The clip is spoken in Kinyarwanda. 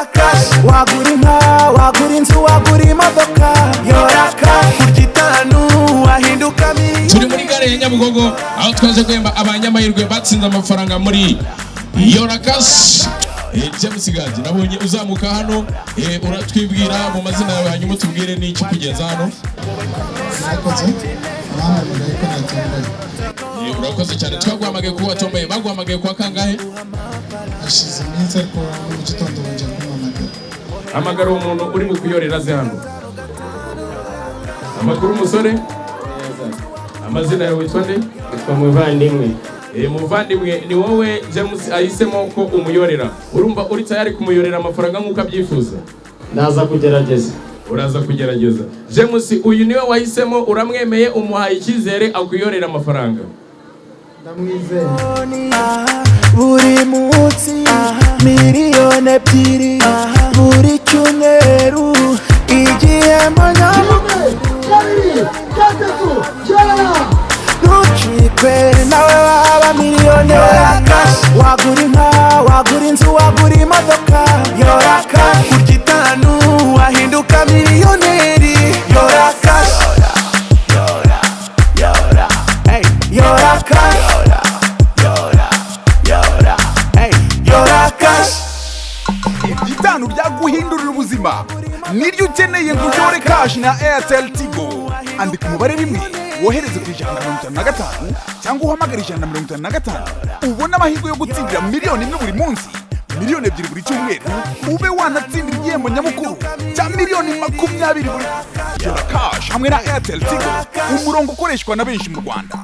Yora cash, wagura inka, wagura inzu, wagura imodoka. Yora cash, kurya itanu wahinduka miliyoni. Turi muri gare ya Nyabugogo aho twaje guhemba abanyamahirwe batsinze amafaranga muri Yora cash. James Gaji nabonye uzamuka hano uratwibwira mu mazina yawe hanyuma tubwire n'iki kugeza hano. Urakoze cyane twaguhamagaye kuba watomboye baguhamagaye kwa kangahe? Ashize iminsi ariko mu gitondo bajya kumpamagara. Hamagara umuntu uri mu kuyorera ze hano. Amakuru umusore? Amazina yawe witwa nde? Witwa Muvandimwe. Muvandimwe ni wowe James ahisemo ko umuyorera. Urumva uri tayari kumuyorera amafaranga nk'uko abyifuza? Ndaza kugerageza. Uraza kugerageza. James uyu niwe wahisemo uramwemeye umuhaye icyizere akuyorera amafaranga. Ndamwizeye. Buri munsi miliyoni ebyiri buri cyumweru igihembo ntucikwe nawe waba miliyoneri. Wagura inka, wagura inzu, wagura imodoka. Yora cash, kurya itanu wahinduka miliyoneri. Yora cash, yora hey, yora cash, yora cash. Itanu byaguhindurira ubuzima niryo ukeneye ngo uyore cash na Airtel Tigo. Andika umubare rimwe wohereze ku 155 cyangwa uhamagara 155 ubona amahirwe yo gutsindira miliyoni imwe buri munsi, miliyoni ebyiri buri cyumweru, ube wanatsindira igihembo nyamukuru cya miliyoni 20 buri. Yora cash hamwe na Airtel Tigo, umurongo ukoreshwa na benshi mu Rwanda.